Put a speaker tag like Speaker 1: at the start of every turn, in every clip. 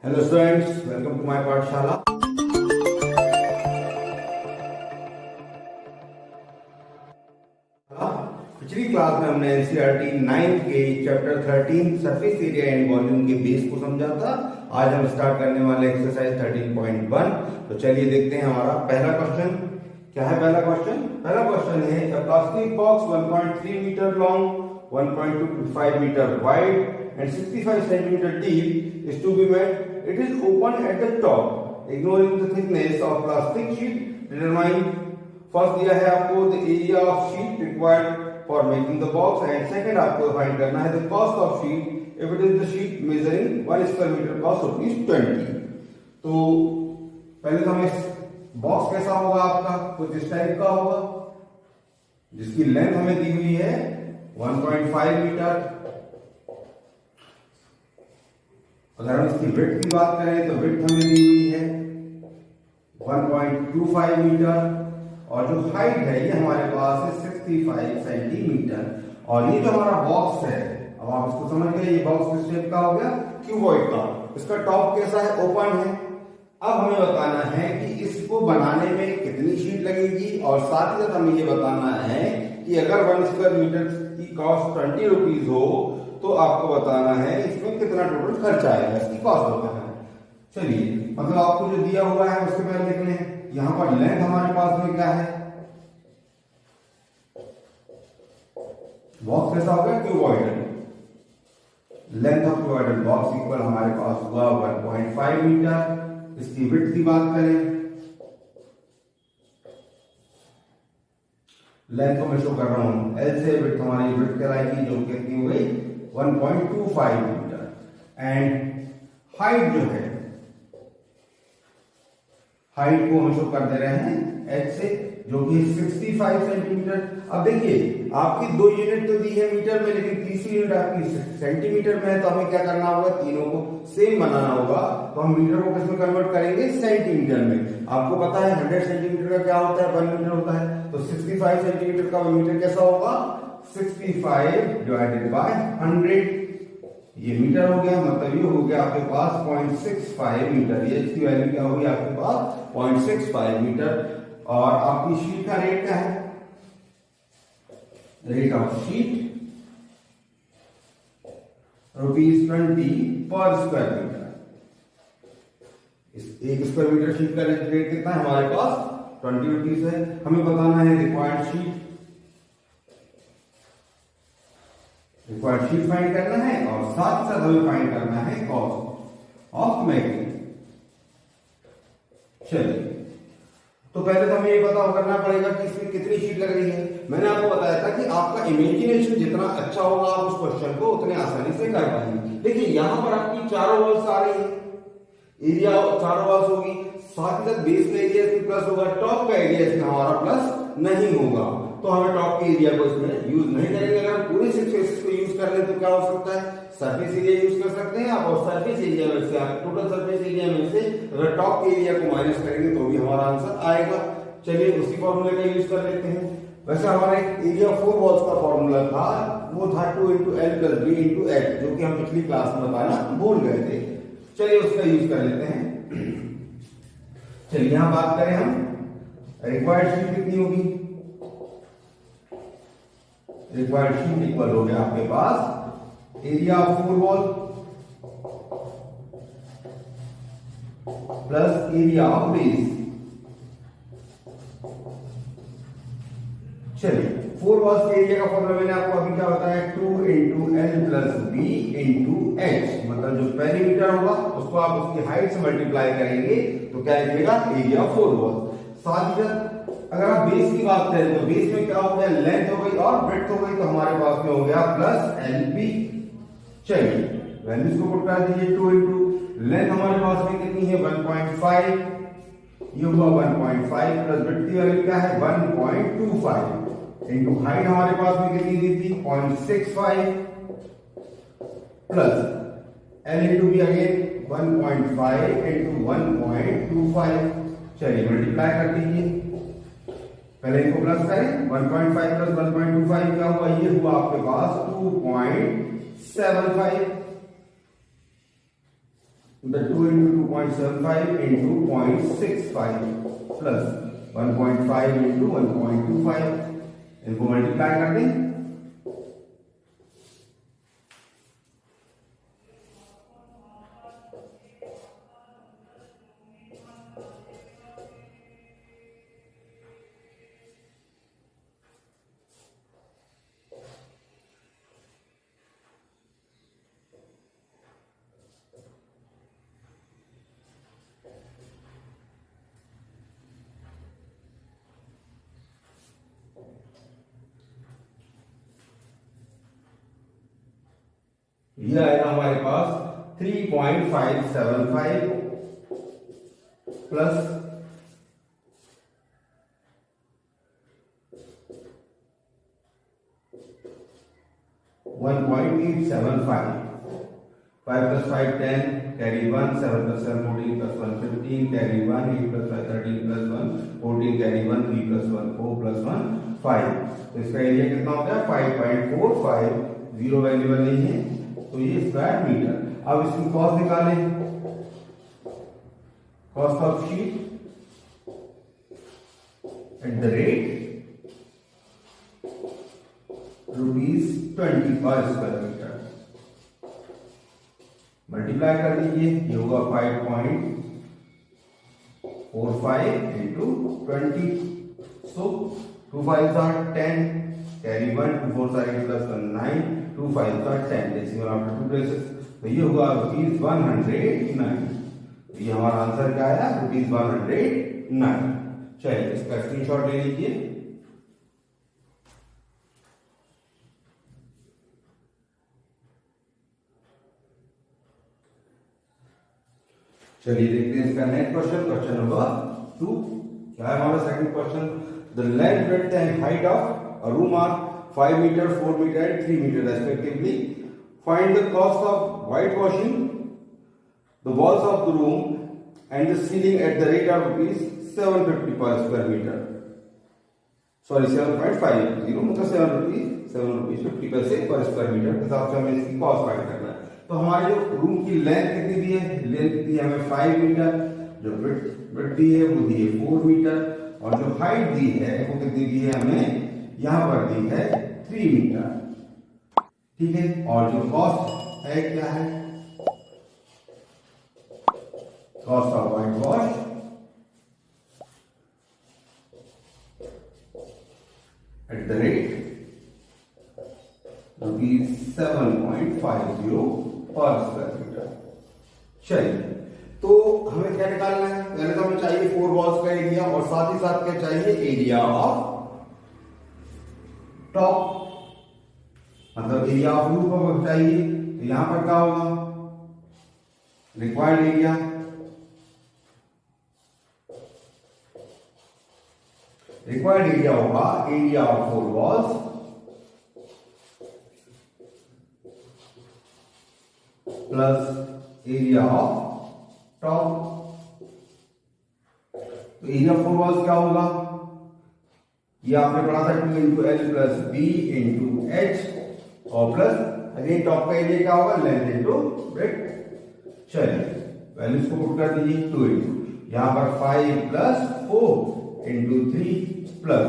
Speaker 1: Hello students, welcome to my Pathshala. पिछली class में हमने एनसीईआरटी 9th के chapter 13 surface area and volume के बेस को समझा था। आज हम स्टार्ट करने वाले एक्सरसाइज 13.1। तो चलिए देखते हैं हमारा पहला क्वेश्चन क्या है। पहला क्वेश्चन है a plastic box 1.3 metre long, 1.25 metre wide and 65 centimeter deep is to be made. It is open at the top. Ignoring the thickness of plastic sheet, determine first दिया है आपको the area of sheet required for making the box and second आपको find करना है the cost of sheet if it is the sheet measuring 1 square meter cost ₹20। तो पहले तो हमें बॉक्स कैसा होगा आपका, कुछ इस टाइप का होगा जिसकी लेंथ हमें दी हुई है 1.5 मीटर। अगर हम इसकी विड्थ की बात करें तो विड्थ हमें दी हुई है 1.25 मीटर और जो हाइट है ये हमारे पास है 65 सेंटीमीटर। और ये जो हमारा बॉक्स है, अब आप इसको समझ गए, ये बॉक्स किस शेप का हो गया, क्यूबॉइड का। इसका टॉप कैसा है, ओपन है। अब हमें बताना है कि इसको बनाने में कितनी शीट लगेगी और साथ ही साथ हमें ये बताना है कि अगर 1 स्क्वायर मीटर की कॉस्ट 20 रुपीज हो तो आपको बताना है इसमें कितना टोटल खर्चा आएगा, इसकी कॉस्ट बताना है। चलिए, मतलब आपको जो दिया हुआ है उसके पहले देख लें। यहां पर लेंथ हमारे पास में क्या है, बॉक्स कैसा होगा, cuboidal. Length of cuboidal box equal हमारे पास हुआ 1.5 मीटर। इसकी विड्थ की बात करें, लेंथ को मैं शो कर रहा हूं एल से, विड्थ हमारी विड्थ कहलाएगी जो कितनी हो गई 1.25 मीटर। एंड हाइट जो है, हाइट को हम शो कर दे रहे हैं एच से जो कि 65 सेंटीमीटर। अब देखिए आपकी दो यूनिट तो दी है मीटर में, लेकिन तीसरी यूनिट आपकी सेंटीमीटर में है, तो हमें क्या करना होगा, तीनों को सेम बनाना होगा। तो हम मीटर को किसमें कन्वर्ट करेंगे, सेंटीमीटर में। आपको पता है 100 सेंटीमीटर का क्या होता है, 1 मीटर होता है। तो 65 सेंटीमीटर का 1 मीटर कैसा होगा, 65 डिवाइडेड बाय 100, ये मीटर हो गया। मतलब ये हो गया आपके पास 0.65 मीटर। ये इसकी वैल्यू क्या होगी आपके पास 0.65 मीटर। और आपकी शीट का रेट क्या है, रेट ऑफ शीट ₹20 पर स्क्वायर मीटर। इस 1 स्क्वायर मीटर शीट का रेट कितना है हमारे पास, 20 रुपीज है। हमें बताना है रिक्वायर्ड शीट फाइंड करना है और साथ ही साथ हमें फाइंड करना है कॉस्ट ऑफ मेकिंग। चलिए, तो पहले तो हमें ये पता करना पड़ेगा कि इसमें कितनी शीट लग रही है। मैंने आपको बताया था कि आपका इमेजिनेशन जितना अच्छा होगा आप उस क्वेश्चन को उतने आसानी से कर पाएंगे। देखिए यहां पर आपकी चारों वॉल्स आ रही है, एरिया चारों वॉल्स होगी, साथ ही साथ बेस का एरिया इसमें प्लस होगा, टॉप का एरिया इसमें हमारा प्लस नहीं होगा। तो हमें टॉप के एरिया को इसमें यूज नहीं करेंगे। अगर हम पूरे सरफेस को यूज कर ले तो क्या हो सकता है, सरफेस एरिया यूज कर सकते हैं आप, और सरफेस एरिया में से आप टोटल सरफेस एरिया में से अगर टॉप के एरिया को माइनस करेंगे तो भी हमारा आंसर आएगा। चलिए उसी फॉर्मूले का यूज कर लेते हैं। वैसे हमारा एरिया 4 वॉल्स का फॉर्मूला था, वो था 2 × L + B × H, जो कि हम पिछली क्लास में बताना भूल गए थे। चलिए उसका यूज कर लेते हैं। चलिए यहां बात करें हम, रिक्वायर्ड शीट कितनी होगी, रिक्वायर्ड शीट इक्वल हो गया आपके पास area of 4 wall plus area of base. चलिए 4 वॉल्स के एरिया का फॉर्मूला मैंने आपको अभी क्या बताया, 2 × L + B × H। मतलब जो पेरीमीटर होगा उसको आप उसकी हाइट से मल्टीप्लाई करेंगे तो क्या लिखेगा, एरिया ऑफ 4 वॉल। साथ ही साथ अगर आप बेस की बात करें तो बेस में क्या हो गया, लेंथ हो गई और ब्रेड्थ हो गई, तो हमारे पास में हो गया प्लस LB। चलिए वैल्यूज को पुट कर दीजिए, 2 × लेंथ हमारे पास में कितनी है 1.5, ये हुआ 1.5 प्लस ब्रेड्थ की वैल्यू क्या है 1.25 इनटू हाइट हमारे पास में कितनी दी थी 0.65 प्लस L × B अगेन 1.5 × 1.25। चलिए मल्टीप्लाई कर दीजिए, पहले इनको प्लस करें, 1.5 प्लस 1.25 क्या हुआ, ये हुआ आपके पास 2.75। The 2 into 2.75 into 0.65 plus 1.5 into 1.25, इनको मल्टीप्लाई कर दें। ये आएगा हमारे पास 3.575 plus 1.875, 5 plus 5 10, carry 1, 7 plus 7 14 plus 1 15, carry 1, 8 plus 5 13 plus 1 14, carry 1, 3 plus 1 4 plus 1 5। तो इसका एरिया कितना होता है 5.45, जीरो वैल्यूबल नहीं है तो ये स्क्वायर मीटर। अब इसकी कॉस्ट निकालें, cost of sheet at the rate ₹20 पर स्क्वायर मीटर, मल्टीप्लाई कर दीजिए, ये होगा 5.45 into 20, so 2 5s are 10, carry 1, 2 4s are 8 plus 1 9, 2 5s are 10, decimal after 2 places, तो ये होगा ₹109। तो ये हमारा आंसर क्या आया ₹109। चलिए इसका स्क्रीनशॉट ले लीजिए। चलिए देखते हैं इसका नेक्स्ट क्वेश्चन, क्वेश्चन नंबर 2। क्या है हमारा second question? The length breadth and height of a room are 5 metre 4 metre and 3 metre respectively. Find the cost of white washing the walls of the room and the ceiling at the rate of ₹750 per square metre, sorry 7.50 मतलब ₹7.50 पर square metre के हिसाब से हमें इसकी cost find करना है। तो हमारे जो रूम की लेंथ कितनी दी है, लेंथ दी है हमें 5 मीटर, जो ब्रेड्थ दी है वो दी है 4 मीटर, और जो हाइट दी है वो कितनी दी है हमें, यहां पर दी है 3 मीटर, ठीक है। और जो कॉस्ट है क्या है, cost of white wash eight the rate ₹7.50 पर स्क्वायर मीटर। चलिए तो हमें क्या निकालना है, पहले तो हमें चाहिए 4 वॉल्स का एरिया और साथ ही साथ क्या चाहिए, एरिया ऑफ टॉप, मतलब एरिया ऑफ रूफ हमें चाहिए। तो यहां पर क्या होगा, रिक्वायर्ड एरिया होगा area of 4 walls plus area of top. तो एरिया 4 वॉल्स क्या होगा, ये आपने पढ़ा था 2 into L plus B into H, और प्लस अगेन टॉप का एरिया क्या होगा, लेंथ इंटू ब्रेड्थ। चलिए वैल्यूज को पुट कर दीजिए, 2 इंटू यहां पर 5 प्लस 4 इंटू 3 प्लस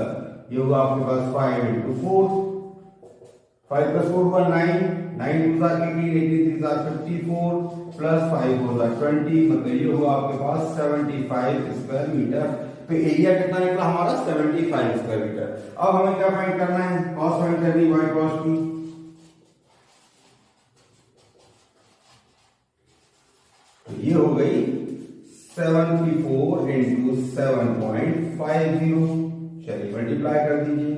Speaker 1: ये होगा आपके पास 5 इंटू 4, 5 प्लस 4 हुआ 9, 9 2 are 18, 18 3 are 54 प्लस 5 4 are 20, मतलब ये होगा आपके पास 75 स्क्वायर मीटर। तो एरिया कितना निकला हमारा, 75 स्क्वायर मीटर। अब हमें क्या फाइंड करना है, कॉस्ट फाइंड करनी है व्हाइट वॉश की। तो ये हो गई 74 इंटू 7.50, चलिए मल्टीप्लाई कर दीजिए।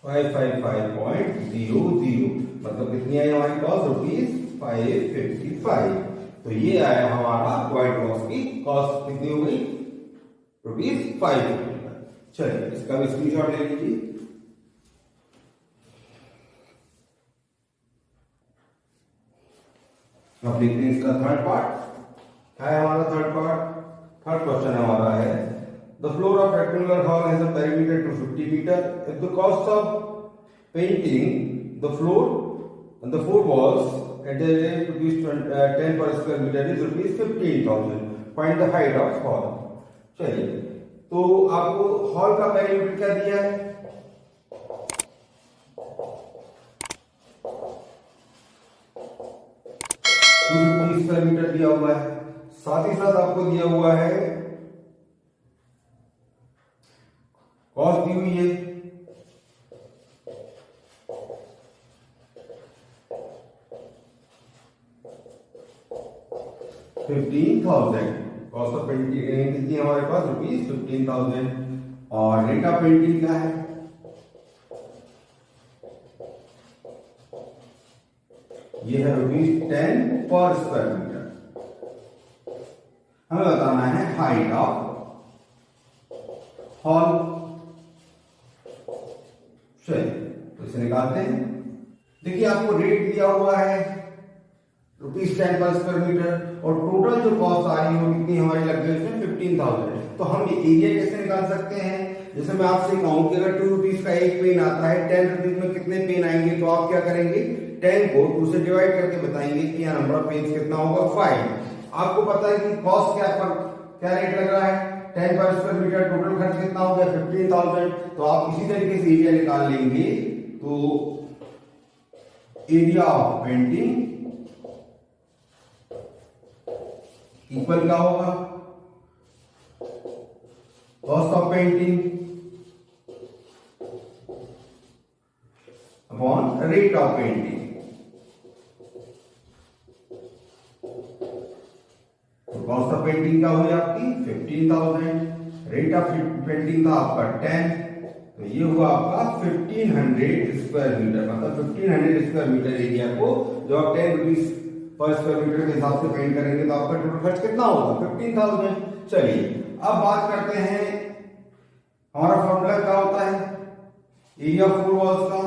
Speaker 1: 555.00, मतलब कितनी आई हमारी कॉस्ट? ₹555। तो ये आया हमारा व्हाइट रॉस की कॉस्ट, कितनी हो गई? ₹555। चलिए इसका भी स्क्रीनशॉट ले लीजिए। अब देखते हैं इसका थर्ड पार्ट। क्या है हमारा थर्ड पार्ट? थर्ड क्वेश्चन हमारा है, the floor of rectangular hall has a perimeter 250 metre. If the cost of painting the floor and the four walls at the rate ₹10 per square meter is ₹15,000. Find the height of hall. चलिए, तो आपको hall का perimeter क्या दिया है? 250 square metre दिया हुआ है। साथ ही साथ आपको दिया हुआ है कॉस्ट दी हुई है ₹15,000। कॉस्ट ऑफ पेंटिंग कितनी है हमारे पास? ₹15,000। और रेट ऑफ पेंटिंग क्या है? ये है ₹10 पर स्क्वायर मीटर। हमें बताना है हाइट ऑफ हॉल। चलिए तो इसे निकालते हैं। देखिए आपको रेट दिया हुआ है ₹10 पर स्क्वायर मीटर, और टोटल जो कॉस्ट आ रही है वो कितनी हमारी लग गई उसमें? 15,000। तो हम ये एरिया कैसे निकाल सकते हैं? जैसे मैं आपसे कहूं कि अगर ₹2 का एक पेन आता है, ₹10 में कितने पेन आएंगे, तो आप क्या करेंगे? 10 को 2 से डिवाइड करके बताएंगे कि यहाँ नंबर ऑफ पेज कितना होगा? 5। आपको पता है कि कॉस्ट क्या रेट लग रहा है? 10 पर स्क्वायर मीटर। टोटल खर्च कितना हो गया? 15,000। तो आप इसी तरीके से एरिया निकाल लेंगे। तो एरिया ऑफ पेंटिंग इक्वल क्या होगा? Cost of painting upon rate of painting. Cost of painting क्या हुई आपकी? 15,000। रेट ऑफ पेंटिंग था आपका 10, तो ये हुआ आपका 1500 स्क्वायर मीटर। मतलब 1500 स्क्वायर मीटर एरिया को जो आप ₹10 पर स्क्वायर मीटर के हिसाब से पेंट करेंगे तो आपका टोटल खर्च कितना होगा? 15,000। चलिए अब बात करते हैं, हमारा फॉर्मूला क्या होता है एरिया ऑफ फोर वॉल्स का?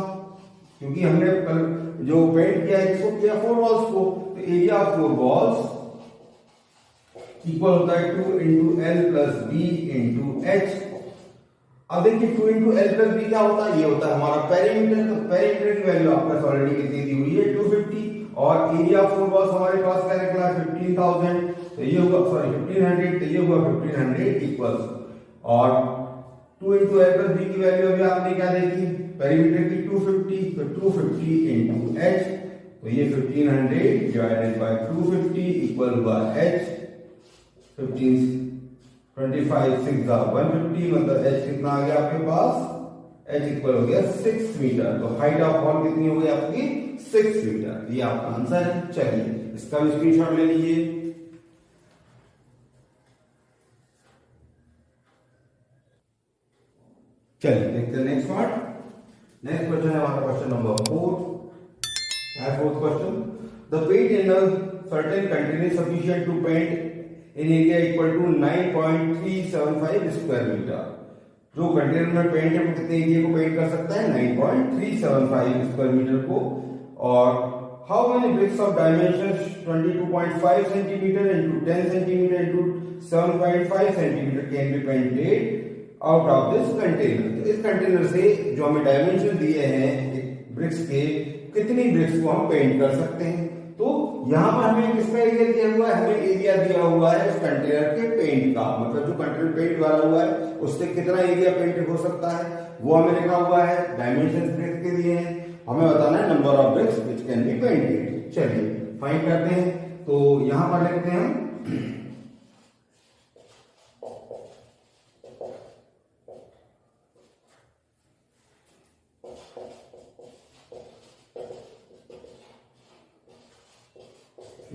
Speaker 1: क्योंकि हमने कल जो पेंट किया है इसको किया 4 वॉल्स को, तो एरिया ऑफ 4 वॉल्स इक्वल होता है 2 into L plus B into H. अब देखिए 2 इंटू एल प्लस बी क्या होता है? ये होता है हमारा पेरीमीटर। तो पेरीमीटर की वैल्यू आपका ऑलरेडी कितनी दी हुई है? 250। और एरिया ऑफ 4 वॉल्स हमारे पास क्या निकला? 15,000। तो ये होगा 1500, तो ये हुआ 1500 इक्वल्स, और 2 इंटू एल प्लस बी की वैल्यू अभी आपने क्या देखी? पेरीमीटर की 250, तो 250 इंटू एच, तो ये 1500 डिवाइडेड बाय 250 इक्वल हुआ एच। 15 25 6 150, मतलब एच कितना आ गया आपके पास? एच इक्वल हो गया 6 मीटर। तो हाइट ऑफ हॉल कितनी हो गई आपकी? 6 मीटर। ये आपका आंसर है। चलिए इसका भी स्क्रीनशॉट ले लीजिए। चलिए देखते हैं नेक्स्ट पार्ट। नेक्स्ट क्वेश्चन है हमारा question number 4। Fourth question, the paint in a certain container sufficient to paint in area equal to 9.375 square metre. जो कंटेनर में पेंट है वो कितने एरिया को पेंट कर सकता है? 9.375 स्क्वायर मीटर को। और how many bricks of dimensions 22.5 centimetre into 10 centimetre into 7.5 centimetre can be painted out of this container. तो इस कंटेनर से जो हमें डायमेंशन दिए हैं ब्रिक्स के, कितनी ब्रिक्स को हम पेंट कर सकते हैं? तो यहां पर हमें किसका एरिया दिया हुआ है? हमें एरिया दिया हुआ है उस कंटेनर के पेंट का, मतलब जो कंटेनर पेंट वाला हुआ है उससे कितना एरिया पेंट हो सकता है वो हमें लिखा हुआ है। डायमेंशन ब्रिक्स के दिए हैं, हमें बताना है number of BRICS which can be painted. चलिए फाइंड करते हैं। तो यहां पर लिखते हैं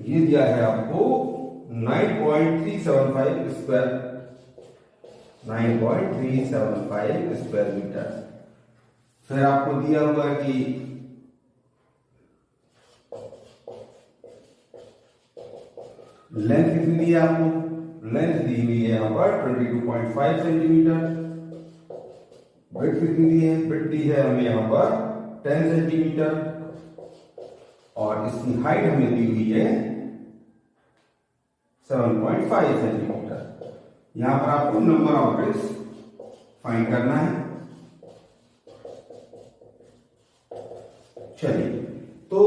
Speaker 1: ये दिया है आपको 9.375 स्क्वायर मीटर। फिर आपको दिया हुआ है कि लेंथ कितनी दी है आपको, लेंथ दी हुई है यहां पर 22.5 सेंटीमीटर। विड्थ कितनी दी है, विड्थ दी है हमें यहां पर 10 सेंटीमीटर और इसकी हाइट हमें दी हुई है 7.5 सेंटीमीटर। यहां पर आपको नंबर ऑफ ब्रिक्स फाइंड करना है। चलिए, तो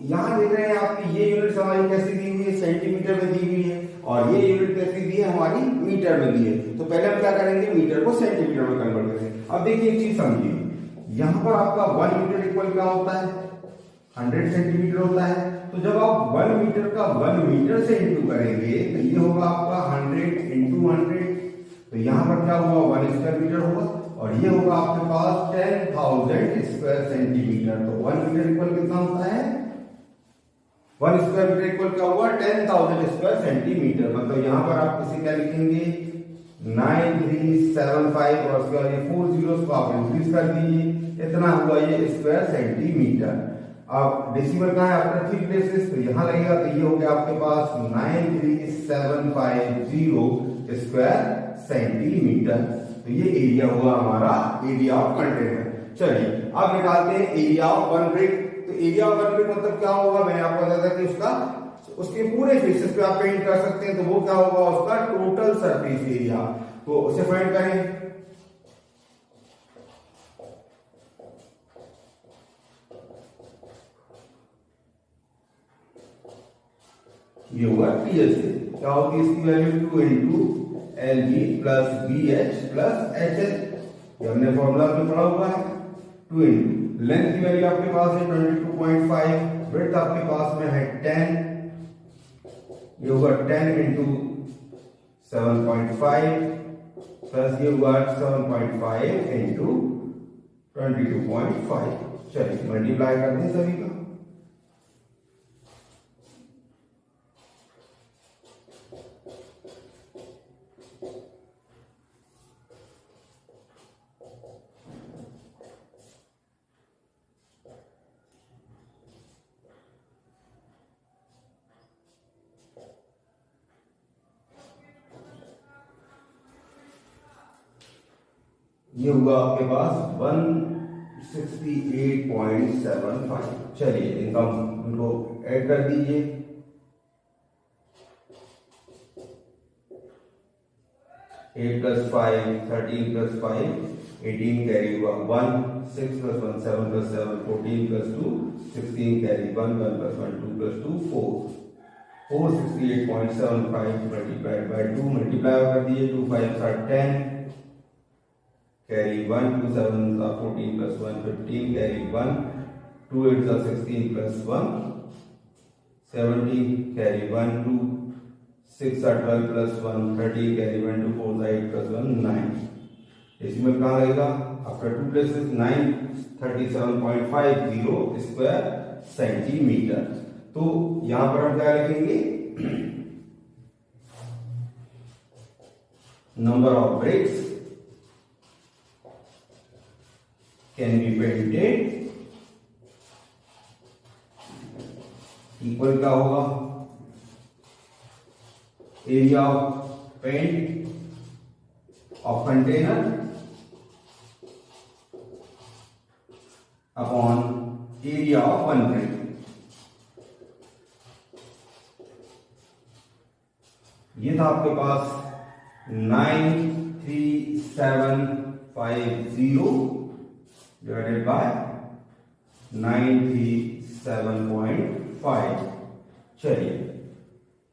Speaker 1: यहां देख रहे हैं आपकी ये यूनिट हमारी कैसी दी हुई है, सेंटीमीटर में दी हुई है और ये यूनिट कैसी दी है हमारी मीटर में दी है। तो पहले हम क्या करेंगे, मीटर को सेंटीमीटर में कन्वर्ट करेंगे। अब देखिए एक चीज समझिए, यहां पर आपका 1 मीटर इक्वल क्या होता है, 100 सेंटीमीटर होता है। तो जब आप 1 मीटर का 1 मीटर से इंटू करेंगे तो ये होगा आपका 100 इंटू 100। तो यहां पर क्या हुआ, 1 स्क्वायर मीटर होगा और ये होगा आपके पास 10,000 स्क्वायर सेंटीमीटर। तो 1 मीटर इक्वल कितना होता है, 1 स्क्वायर मीटर इक्वल क्या हुआ, 10,000 स्क्वायर सेंटीमीटर। मतलब यहां पर आप इसे क्या लिखेंगे, 9375 और उसके बाद ये 4 zeros को आप इंक्रीज कर दीजिए, इतना हुआ ये स्क्वायर सेंटीमीटर। अब डेसिमल कहाँ है, आफ्टर 3 प्लेसेस, तो यहां लगेगा। तो ये हो गया आपके पास 93750 स्क्वायर सेंटीमीटर। तो ये एरिया हुआ हमारा एरिया ऑफ कंटेनर। चलिए अब निकालते हैं एरिया ऑफ वन ब्रिक। तो एरिया ऑफ वन ब्रिक मतलब क्या होगा, मैंने आपको बताया था कि उसके पूरे फेसेस पे आप पेंट कर सकते हैं। तो वो क्या होगा, उसका टोटल सरफेस एरिया। तो उसे फाइंड करें। ये हुआ टीएल से, क्या होगी इसकी value 2 into L B plus B H plus H L. ये हमने फॉर्मूला में पढ़ा हुआ है। 2 इंटू लेंथ की वैल्यू आपके पास है 22.5, ब्रेड्थ आपके पास में है 10, ये हुआ 10 इंटू 7.5 प्लस ये हुआ 7.5 इंटू 22.5। चलिए मल्टीप्लाई करते हैं सभी का। ये हुआ आपके पास 168.75। चलिए इनको ऐड कर दीजिए। 8 + 5 13 + 5 18 कैरी हुआ 1, 6 + 1 7 + 7 14 + 2 16 कैरी 1 1 + 1 2 + 2 4 468.75 मल्टीप्लाइड बाय 2 मल्टीप्लाई कर दिए। 2 5 are 10 carry 1 2 7 14 + 1 15 carry 1 2 8 16 + 1 17 carry 1 2 6 12 + 1 13 carry 1 2 4 8 + 1 9। Decimal कहाँ लगेगा, आफ्टर 2 प्लेसेस 937.50 स्क्वायर सेंटीमीटर। तो यहां पर हम क्या लिखेंगे, number of bricks can be painted equal क्या होगा, area of paint of container upon area of one brick. ये था आपके पास 93750 divided by 937.5। चलिए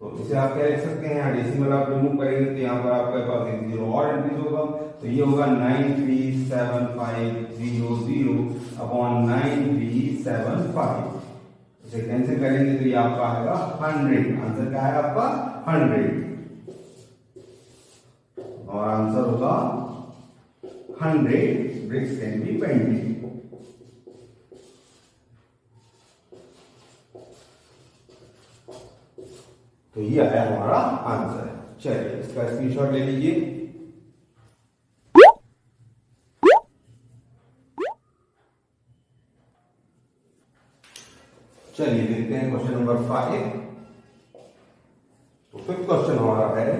Speaker 1: तो इसे आप क्या लिख सकते हैं, यहाँ डेसिमल आप रिमूव करेंगे तो यहाँ पर आपके पास एक जीरो और इंक्रीज होगा। तो ये होगा 93750 अपॉन 9375। इसे कैंसिल करेंगे तो ये आपका आएगा 100। आंसर क्या है आपका 100 और आंसर होगा 100 bricks can be painted। तो ये आया हमारा आंसर। चलिए इसका स्क्रीनशॉट ले लीजिए। चलिए देखते हैं क्वेश्चन नंबर 5। तो फिफ्थ क्वेश्चन हमारा है,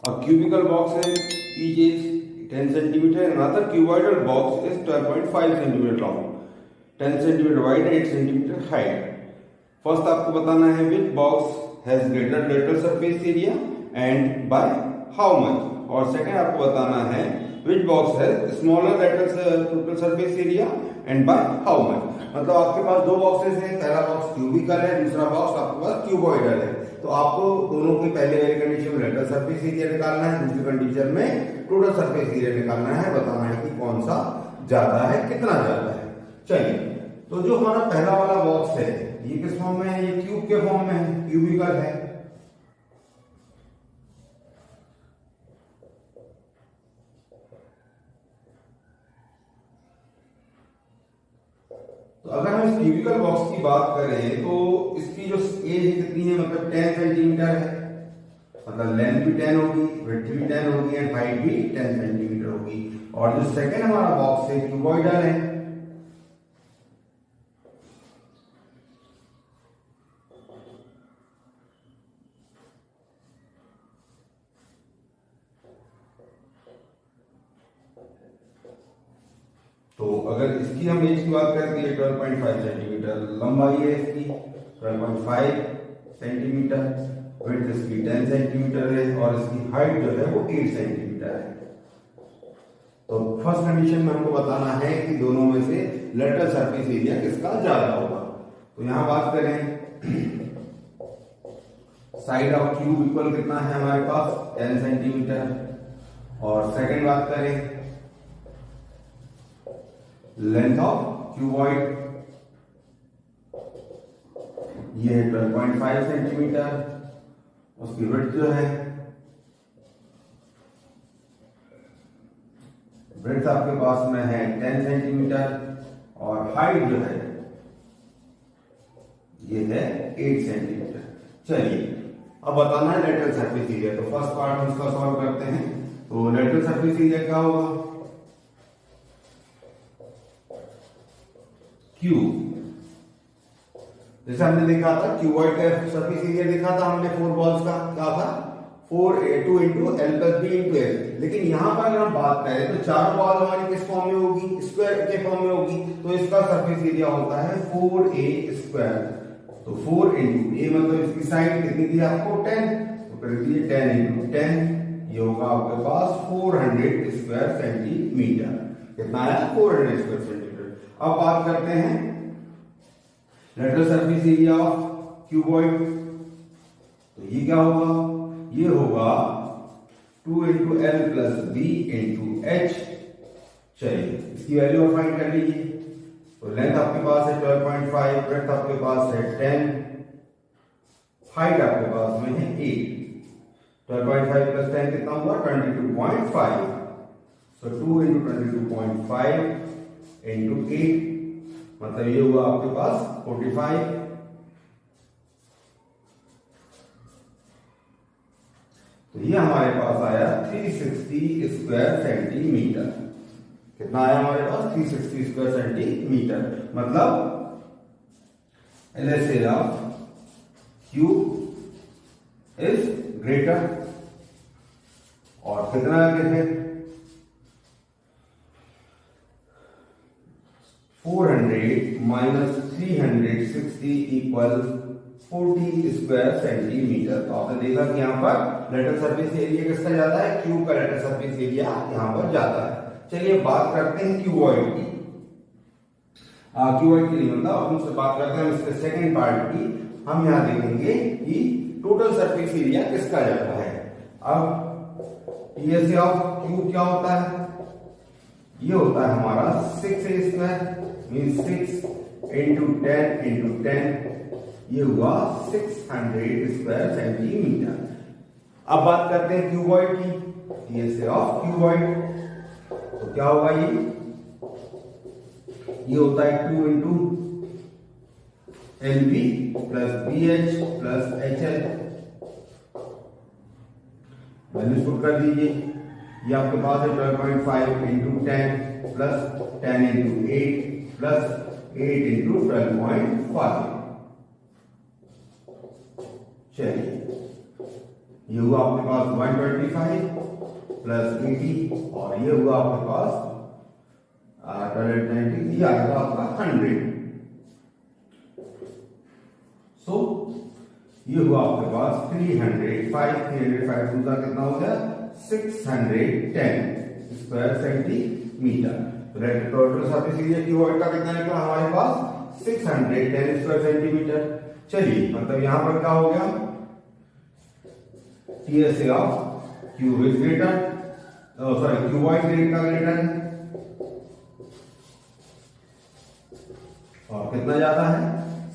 Speaker 1: a cubical box is each is 10 centimeter and another cuboidal box is 12.5 centimeter long, 10 centimeter wide and 8 centimeter height. First आपको बताना है which box has greater lateral surface area and by how much, और second आपको बताना है which box has smaller lateral total surface area and by how much। मतलब आपके पास दो बॉक्सेस हैं, पहला बॉक्स क्यूबिकल है, दूसरा बॉक्स आपके पास क्यूबॉइडल है। तो आपको दोनों की पहले वाली कंडीशन में लेटरल सरफेस एरिया निकालना है, दूसरी कंडीशन में टोटल सरफेस एरिया निकालना है, बताना है कि कौन सा ज्यादा है, कितना ज्यादा है। चलिए, तो जो हमारा पहला वाला बॉक्स है ये किस फॉर्म में है, ये क्यूब के फॉर्म में है, क्यूबिकल है। तो अगर हम इस क्यूबिकल बॉक्स की बात करें तो इसकी जो एज कितनी है, मतलब 10 सेंटीमीटर है, मतलब लेंथ भी 10 होगी, विड्थ भी 10 होगी एंड हाइट भी 10 सेंटीमीटर होगी। और जो सेकंड हमारा बॉक्स है क्यूबॉइडल है, तो अगर इसकी हम एज की बात करें तो ये 12.5 सेंटीमीटर लंबाई है इसकी, 12.5 सेंटीमीटर, विड्थ इसकी 10 सेंटीमीटर है और इसकी हाइट जो है वो 8 सेंटीमीटर है। तो फर्स्ट कंडीशन में हमको बताना है कि दोनों में से लेटरल सरफेस एरिया किसका ज्यादा होगा। तो यहां बात करें साइड ऑफ क्यूब इक्वल कितना है हमारे पास 10 सेंटीमीटर, और सेकंड बात करें लेंथ ऑफ क्यूबॉइड, ये है 12.5 सेंटीमीटर, उसकी विड्थ जो है, विड्थ आपके पास में है 10 सेंटीमीटर और हाइट जो है ये है 8 सेंटीमीटर। चलिए अब बताना है लेटरल सरफेस एरिया। तो फर्स्ट पार्ट हम इसका सॉल्व करते हैं। तो लेटरल सरफेस एरिया क्या होगा, क्यूब, जैसे हमने देखा था क्यूबॉइड का सरफेस एरिया देखा था हमने 4 बॉल्स का, क्या था 4a2 into L plus B into L. लेकिन यहां पर अगर हम बात करें तो चार बॉल हमारी किस फॉर्म में होगी, स्क्वायर के फॉर्म में होगी, तो इसका सरफेस एरिया होता है 4a स्क्वायर। तो 4 इंटू ए मतलब इसकी साइड कितनी थी आपको 10, तो कर दीजिए 10 इंटू 10, ये होगा आपके पास 400 स्क्वायर सेंटीमीटर। कितना है 400 स्क्वायर सेंटीमीटर। अब बात करते हैं lateral surface area of cuboid. तो ये क्या होगा, ये होगा 2 into L plus B into H. चलिए इसकी वैल्यू आप फाइंड कर लीजिए। तो लेंथ आपके पास है 12.5, ब्रेड्थ आपके पास है 10, हाइट आपके पास में है 8। 12.5 प्लस 10 कितना हुआ 22.5। सो 2 इंटू 22.5 इंटू 8 मतलब ये हुआ आपके पास 45। तो ये हमारे पास आया 360 स्क्वायर सेंटीमीटर। कितना आया हमारे पास 360 स्क्वायर सेंटीमीटर। मतलब LHS of cube is greater, और कितना है 400 माइनस 360 इक्वल 40 स्क्वायर सेंटीमीटर। तो आपने देखा कि यहाँ पर लेटरल सरफेस एरिया किसका ज्यादा है, क्यूब का लेटरल सरफेस एरिया यहाँ पर ज्यादा है। चलिए बात करते हैं क्यूबॉइड की। क्यूबॉइड की नहीं मतलब अब हमसे बात करते हैं इसके सेकंड पार्ट की। हम यहाँ देखेंगे कि टोटल सरफेस एरिया किसका ज्यादा है। अब TSA ऑफ क्यूब क्या होता है, ये होता है हमारा 6a square mean 6 into 10 into 10, ये हुआ 600 स्क्वायर सेंटीमीटर। अब बात करते हैं क्यूबॉइड की। TSA ऑफ क्यूबॉइड तो क्या होगा, ये होता है 2 into L B plus B H plus H L. Values put कर दीजिए। ये आपके पास है 12.5 into 10 plus 10 into 8 plus 8 into 12.5। चलिए ये हुआ आपके पास 125 प्लस 80 और ये हुआ आपके पास 1290, ये आएगा आपका 100। सो ये हुआ आपके पास 305 दूसरा कितना हो गया 610 square centimetre. Total surface area cuboid का कितना निकला हमारे पास 610 स्क्वायर सेंटीमीटर। चलिए मतलब यहां पर क्या हो गया TSA of cube is greater, sorry cuboid grade का ग्रेटर है और कितना जाता है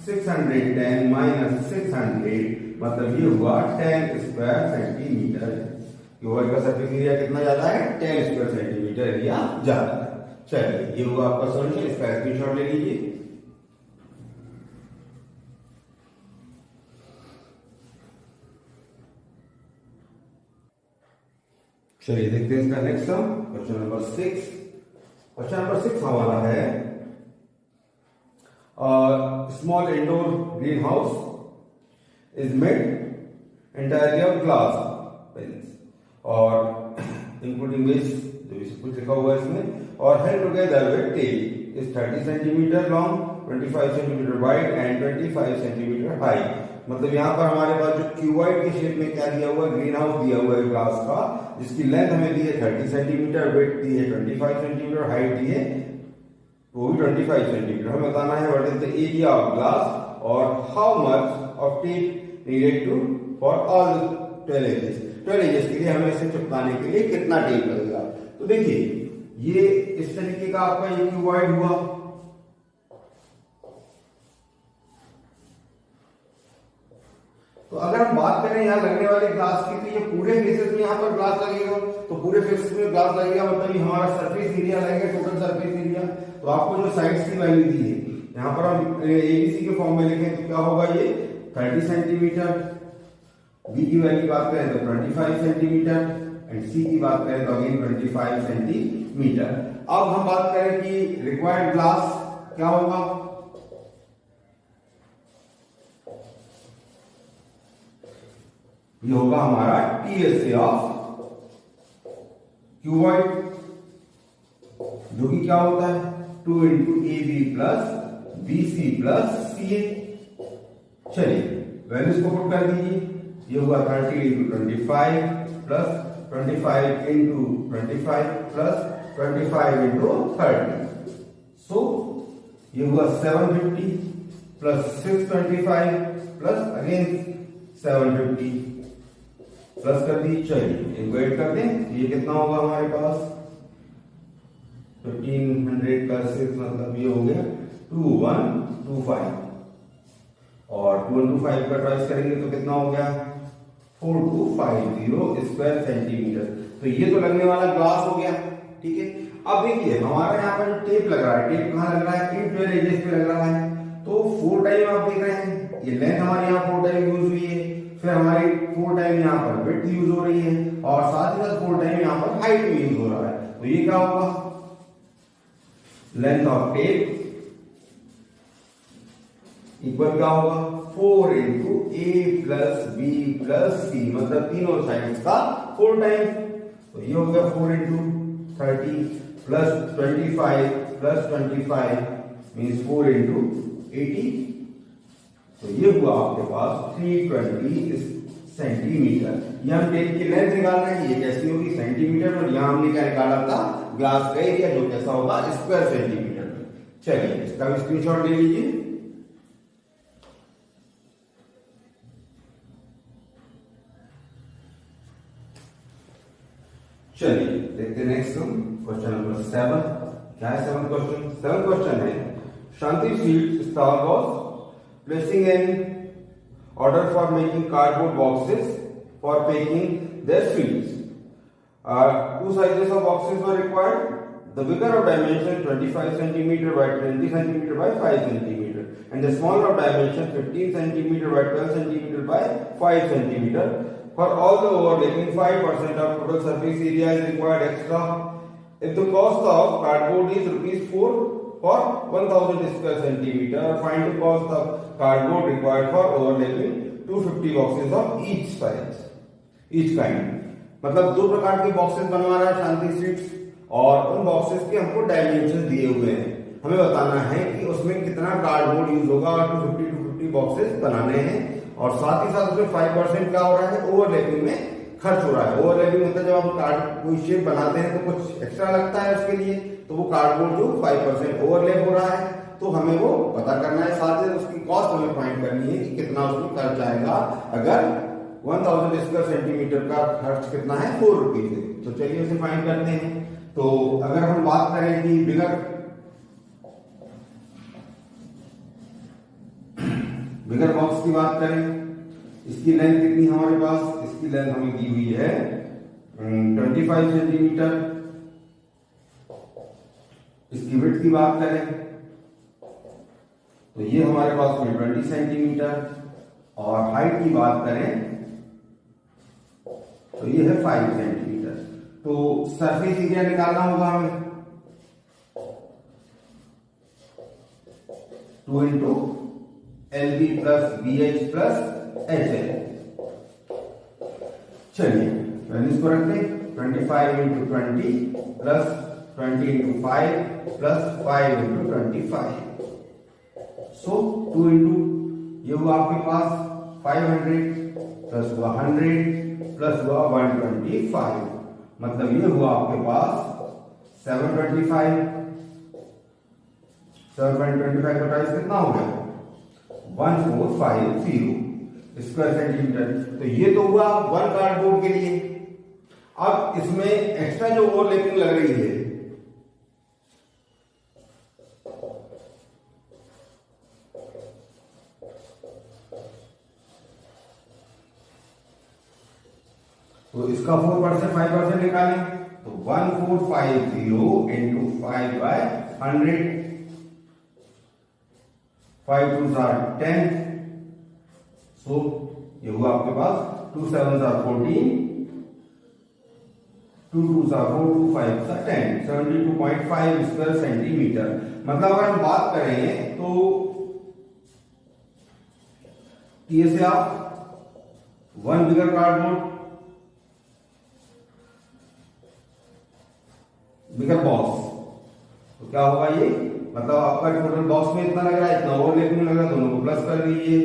Speaker 1: 610 माइनस 600 मतलब ये हुआ 10 स्क्वायर सेंटीमीटर। क्यूबॉइड का सरफेस एरिया कितना जाता है 10 स्क्वायर सेंटीमीटर एरिया जाता है। चलिए ये हुआ आपका सॉल्यूशन, इसका स्क्रीनशॉट ले लीजिए। चलिए देखते हैं इसका next sum, question number 6। Question number 6 हमारा है small indoor green house is made entirely of glass और इंक्लूडिंग वेस्ट जो भी कुछ लिखा हुआ है इसमें, और held together with tail is 30 centimetre long, 25 centimetre wide and 25 centimetre high. मतलब यहाँ पर हमारे पास जो क्यूबॉइड के शेप में क्या दिया हुआ है ग्रीन हाउस दिया हुआ है ग्लास का, जिसकी लेंथ हमें दी है 30 सेंटीमीटर, वेट दी है 25 सेंटीमीटर, हाइट दी है वो भी 25 सेंटीमीटर। हमें बताना है what is the area of glass और how much of tape needed to for all 12 edges. 12 edges के लिए हमें इसे चिपकाने के लिए कितना टेप लगेगा। तो देखिए ये इस तरीके का आपका ये क्यूबॉइड हुआ, तो अगर हम बात करें यहाँ लगने वाले ग्लास की तो ये पूरे फेसेस में यहाँ पर ग्लास लगेगा, तो पूरे फेसेस में ग्लास लगेगा मतलब ये हमारा सरफेस एरिया लगेगा, टोटल सरफेस एरिया। तो आपको जो साइड्स की वैल्यू दी है यहाँ पर हम ABC के फॉर्म में लिखें तो क्या होगा ये 30 सेंटीमीटर, B की वैल्यू बात करें तो 25 सेंटीमीटर एंड C की बात करें तो अगेन 25 सेंटीमीटर। अब हम बात करें कि रिक्वायर्ड ग्लास क्या होगा, ये होगा हमारा TSA ऑफ क्यूबॉइड जो कि क्या होता है 2 into AB plus BC plus CA। चलिए वैल्यूज को पुट कर दीजिए, ये हुआ 30 into 25 plus 25 into 25 plus 25 into 30, सो ये हुआ 750 प्लस 625 प्लस अगेन 750 प्लस कर दी। चलिए इनको ऐड कर दें, ये कितना होगा हमारे पास 1500 प्लस 6 मतलब ये हो गया 2125 और 2125 का ट्वाइस करेंगे तो कितना हो गया 4250 स्क्वायर सेंटीमीटर। तो ये तो लगने वाला ग्लास हो गया, ठीक है। अब देखिए हमारा यहाँ पर जो टेप लग रहा है, टेप कहाँ लग रहा है इन 12 एजेस पे लग रहा है, तो 4 टाइम आप देख रहे हैं ये लेंथ हमारी यहाँ 4 टाइम यूज हुई है, फिर हमारी 4 टाइम यहाँ पर विड्थ यूज हो रही है और साथ ही साथ 4 टाइम यहाँ पर हाइट भी यूज हो रहा है। तो ये क्या होगा लेंथ ऑफ टेप इक्वल क्या होगा 4 into A plus B plus C मतलब तीनों साइड्स का 4 टाइम। तो ये हो गया 4 into 30 plus 25 plus 25 means 4 into 80। तो ये हुआ आपके पास 320 सेंटीमीटर। ये हम टेप की लेंथ निकाल रहे हैं, ये कैसी होगी सेंटीमीटर में, यहां हमने क्या निकाला था ग्लास का एरिया जो कैसा होगा स्क्वायर सेंटीमीटर में। चलिए इसका भी स्क्रीनशॉट ले लीजिए। चलिए देखते हैं नेक्स्ट क्वेश्चन नंबर 7। क्या है 7th क्वेश्चन? 7th क्वेश्चन है Shanti field star was placing an order for making cardboard boxes for packing their fields. 2 sizes of boxes were required. The bigger of dimension 25 cm by 20 cm by 5 cm and the smaller of dimension 15 cm by 12 cm by 5 cm. For all the overlapping 5% of total surface area is required extra. If the cost of cardboard is rupees 4 for 1000 square centimeter. Find the cost of cardboard required for overlapping 250 boxes of each size, each kind. मतलब दो प्रकार के boxes बनवा रहा है शांति sweets और उन boxes के हमको डायमेंशन दिए हुए हैं। हमें बताना है कि उसमें कितना कार्डबोर्ड यूज होगा और 250 बॉक्सेस बनाने हैं और साथ ही साथ उसमें 5% क्या हो रहा है, ओवरलैपिंग में खर्च हो रहा है। ओवरलैपिंग मतलब जब हम कार्ड कोई शेप बनाते हैं तो कुछ एक्स्ट्रा लगता है उसके लिए, तो वो कार्डबोर्ड जो 5% ओवरलैप हो रहा है तो हमें वो पता करना है। साथ ही उसकी कॉस्ट हमें फाइंड करनी है कि कितना उसमें खर्च आएगा। अगर 1000 स्क्वायर सेंटीमीटर का खर्च कितना है, 4 रुपीज है। तो चलिए उसे फाइंड करते हैं। तो अगर हम बात करें कि बिगर बॉक्स की बात करें, इसकी लेंथ कितनी हमारे पास, इसकी लेंथ हमें दी हुई है 25 सेंटीमीटर। इसकी विड्थ की बात करें तो ये हमारे पास में 20 सेंटीमीटर और हाइट की बात करें तो ये है 5 सेंटीमीटर। तो सरफेस एरिया निकालना होगा हमें 2 into LB plus BH plus HL। चलिए इसको रखते हैं 25 into 20 plus 20 into 5 plus 5 into 25। सो 2 इंटू ये हुआ आपके पास 500 प्लस हुआ 100 प्लस हुआ 125, मतलब ये हुआ आपके पास 725। 725 का प्राइस कितना हो गया, 1450 स्क्वायर सेंटीमीटर। तो ये तो हुआ वन कार्डबोर्ड के लिए। अब इसमें एक्स्ट्रा जो ओवरलैपिंग लग रही है तो इसका 4% 5% निकालें तो 1450 इंटू 5/100, 5 2s are 10। सो ये हुआ आपके पास 2 7s are 14, 2 2s are 4, 2 5s are 10, 72.5 square centimetre. मतलब अगर हम बात करें तो TSA of one bigger cardboard bigger box तो क्या होगा ये, मतलब आपका टोटल बॉक्स में इतना लग रहा है, इतना ओवरलैपिंग लग रहा है, दोनों को प्लस कर दीजिए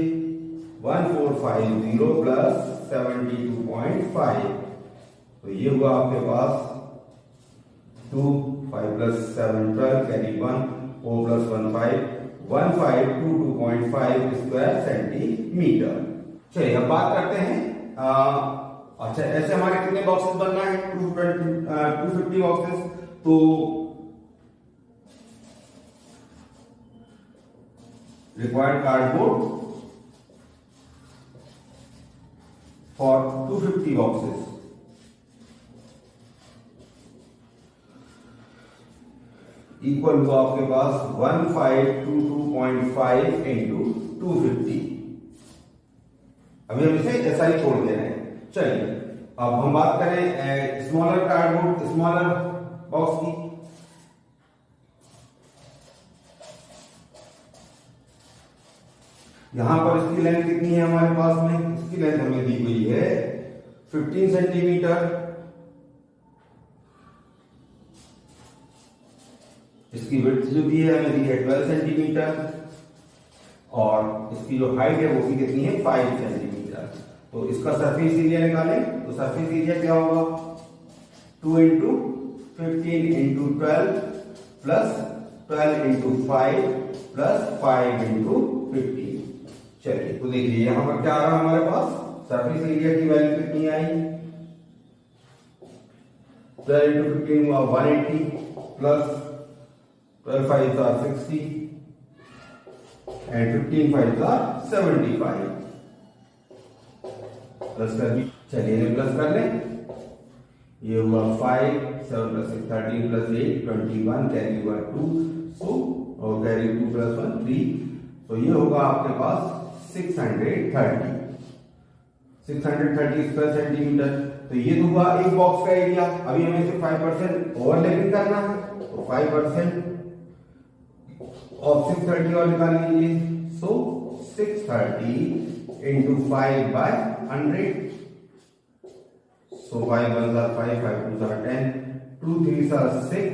Speaker 1: 1450 प्लस 72.5। तो ये हुआ आपके पास 2 5 plus 7 12 carry 1 4 plus 1 5 1522.5 square centimetre. चलिए अब बात करते हैं अच्छा ऐसे हमारे कितने बॉक्सेस बनना है, 250 बॉक्सेस। तो required cardboard for 250 boxes equal हुआ आपके पास 1522.5 इंटू 250। अभी हम इसे ऐसा ही छोड़ दे रहे हैं। चलिए अब हम बात करें स्मॉलर कार्डबोर्ड, स्मॉलर बॉक्स की। यहां पर इसकी लेंथ कितनी है हमारे पास में, इसकी लेंथ हमें दी हुई है 15 सेंटीमीटर। इसकी विड्थ जो दी है हमें दी है 12 सेंटीमीटर और इसकी जो हाइट है वो भी कितनी है 5 सेंटीमीटर। तो इसका सरफेस एरिया निकालें तो सरफेस एरिया क्या होगा 2 into 15 into 12 plus 12 into 5 plus 5 into 15। चलिए तो देखिए यहां पर क्या आ रहा है हमारे पास, सरफेस एरिया की वैल्यू कितनी आई 12 इंटू 15 हुआ 180 plus 12 5s are 60 and 15 5s are 75 plus कर दी। चलिए इन्हें प्लस कर लें, ये हुआ 5 7 प्लस 6 13 प्लस 8 21 कैरी हुआ 2 सो और कैरी 2 प्लस 1 3। तो ये होगा आपके पास 630 स्क्वायर सेंटीमीटर। तो ये तो हुआ एक बॉक्स का एरिया। अभी हमें सिर्फ 5% ओवरलैपिंग करना है तो 5% और 630 और निकाल लीजिए। सो 630 into 5/100। So 5 1 5, 5 2 10, 2 3 6,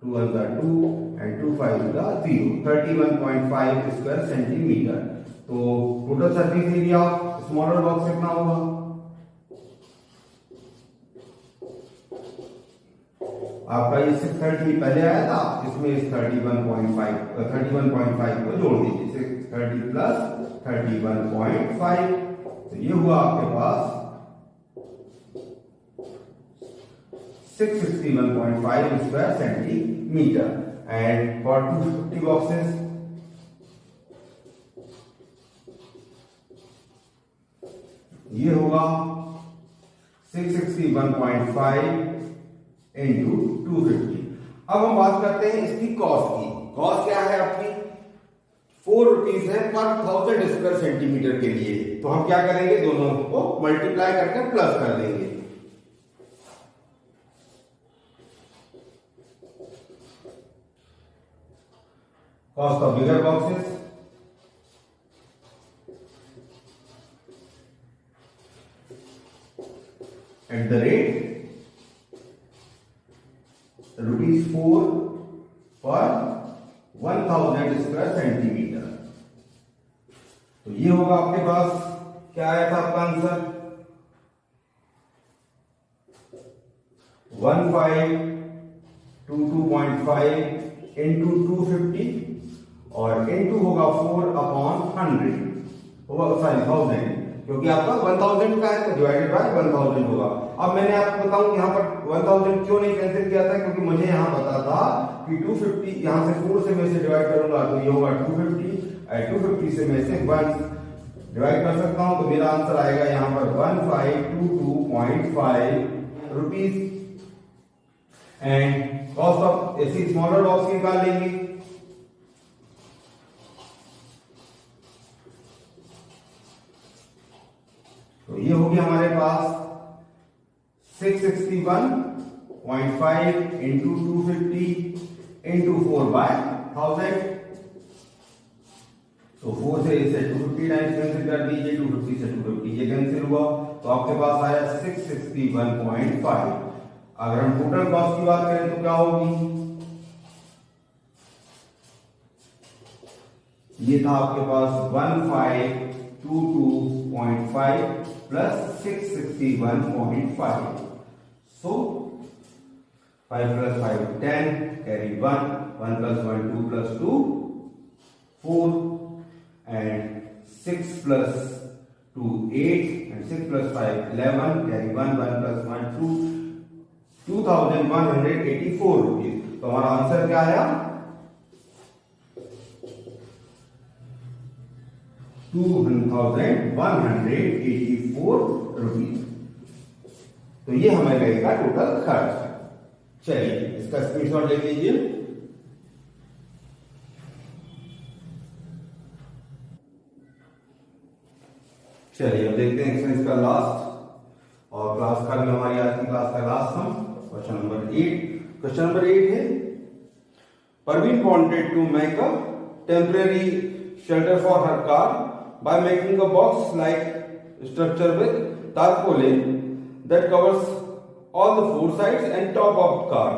Speaker 1: 2 1 2 and 2 5 0, 31.5 square centimetre. तो total surface area smaller box कितना होगा? आपका ये 630 पहले आया था, इसमें इस 31.5 को जोड़ दीजिए। 630 प्लस 31.5, तो ये हुआ आपके पास 661.5 square centimetre. And for 250 boxes ये होगा 661.5 इंटू 250। अब हम बात करते हैं इसकी कॉस्ट की। कॉस्ट क्या है आपकी? 4 रुपीज है पर 1000 स्क्वायर सेंटीमीटर के लिए। तो हम क्या करेंगे, दोनों को मल्टीप्लाई करके प्लस कर देंगे। Cost of bigger boxes eight the rate ₹4 पर 1000 स्क्वायर सेंटीमीटर। तो ये होगा आपके पास, क्या आया था आपका आंसर? 1522.5 इंटू 250 और इंटू होगा 4/100 होगा, सॉरी 1000, क्योंकि आपका 1000 का है तो डिवाइडेड बाय 1000 होगा। अब मैंने आपको बताऊं यहाँ पर 1000 क्यों नहीं कैंसिल किया था, क्योंकि मुझे यहाँ पता था कि 250 यहाँ से 4 से मैं से डिवाइड करूंगा तो ये होगा 250, 250 से मैं से 1 डिवाइड कर सकता हूं, तो मेरा आंसर आएगा यहाँ पर 1522.5 रुपीज। एंड कॉस्ट ऑफ ऐसी स्मॉलर बॉक्स निकाल लेंगे। तो ये होगी हमारे पास 661.5 इंटू 250 इंटू 4/1000। तो 4 से इसे 250 टाइम्स कैंसिल कर दीजिए, 250 से 250 ये कैंसिल हुआ, तो आपके पास आया 661.5। अगर हम टोटल कॉस्ट की बात करें तो क्या होगी? ये था आपके पास 1522.5 plus 661.5। So 5 plus 5 10, carry 1 plus 1 2 plus 2 4, and 6 plus 2 8, and 6 plus 5 11, carry 1 plus 1 2, 2184 rupees. तो हमारा आंसर क्या आया? 2184 रुपीज। तो ये हमें लगेगा टोटल खर्च। चलिए इसका स्क्रीनशॉट ले लीजिए। चलिए अब देखते हैं एक्सरसाइज का लास्ट और क्लास का भी, हमारी आज की क्लास का last sum question number 8। Question number 8 है, Parveen wanted to make a temporary shelter for her car by making a box-like structure with tarpaulin that covers all the 4 sides and top of the car।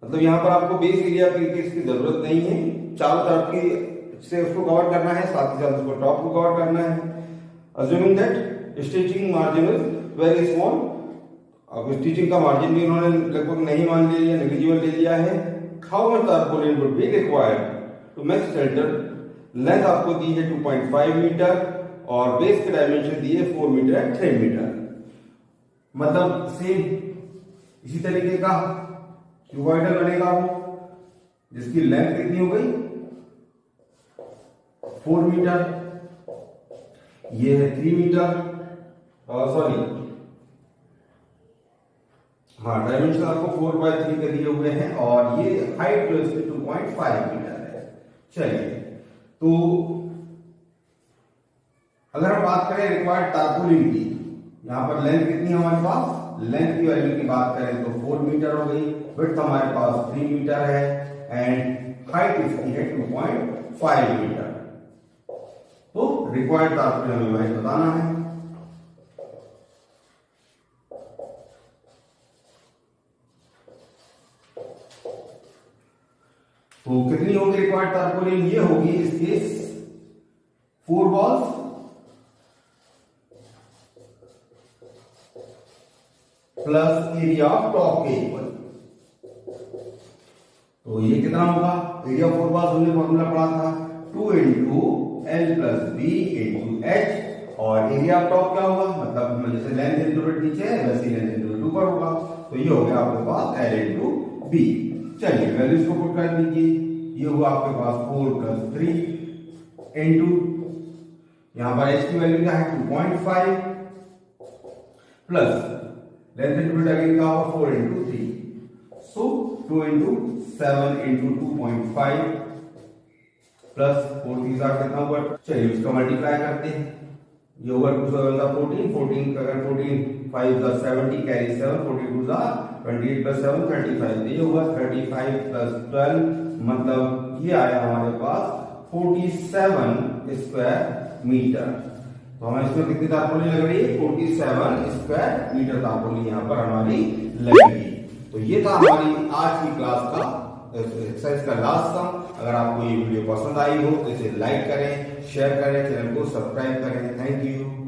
Speaker 1: मतलब यहाँ पर आपको base area की इसकी जरूरत नहीं है, चारों तरफ की से उसको कवर करना है, साथ ही साथ उसको टॉप को कवर करना है। Assuming that stitching margin is very small, अब स्टिचिंग का मार्जिन भी उन्होंने लगभग नहीं मान लिया, नेग्लिजिबल ले लिया है। How much tarpaulin would be required to make shelter? Length आपको दी है 2.5 मीटर और बेस के डायमेंशन दिए 4 मीटर एंड 3 मीटर। मतलब सेम इसी तरीके का क्यूबॉइडल बनेगा वो, जिसकी लेंथ कितनी हो गई 4 मीटर, ये है 3 मीटर, सॉरी हाँ डायमेंशन आपको 4/3 के दिए हुए हैं और ये हाइट जो इसकी 2.5 मीटर है। चलिए तो अगर हम बात करें रिक्वायर्ड टारपोलिन की, यहां पर लेंथ कितनी है हमारे पास, लेंथ की वैल्यू की बात करें तो 4 मीटर हो गई, विड्थ हमारे पास 3 मीटर है एंड हाइट इसकी है 2.5 मीटर। तो रिक्वायर्ड तात्पर्य हमें वही बताना है। तो कितनी होगी रिक्वायर्ड तारपोलिन? ये होगी इस case 4 balls plus area of top के इक्वल। तो ये कितना होगा? एरिया ऑफ 4 balls हमने फॉर्मूला पढ़ा था 2 into L plus B into H, और एरिया ऑफ टॉप क्या होगा? मतलब जैसे लेंथ इंटू विड्थ नीचे है वैसे लेंथ इंटू विड्थ ऊपर होगा। तो ये हो गया आपके पास एल इंटू बी। चलिए वैल्यूज को पुट कर दीजिए। ये हुआ आपके पास 4 प्लस 3 इंटू, यहां पर h की वैल्यू क्या है 2.5 plus length into width again क्या होगा 4 इंटू 3, सो 2 इंटू 7 इंटू 2.5 प्लस 4 3 कितना हुआ? चलिए इसका मल्टीप्लाई करते हैं। ये होगा 2 7 14 14 अगर 14 5 70 कैरी 7 42 28 प्लस 7 35। ये होगा 35 प्लस 12 मतलब ये आया हमारे पास 47 स्क्वायर मीटर। तो हमें इसमें कितनी तारपोलिन लग रही है? 47 स्क्वायर मीटर तारपोलिन यहाँ पर हमारी लगेगी। तो ये था हमारी आज की क्लास का एक्सरसाइज का लास्ट सम। अगर आपको ये वीडियो पसंद आई हो तो इसे लाइक करें, शेयर करें, चैनल को सब्सक्राइब करें। Thank you.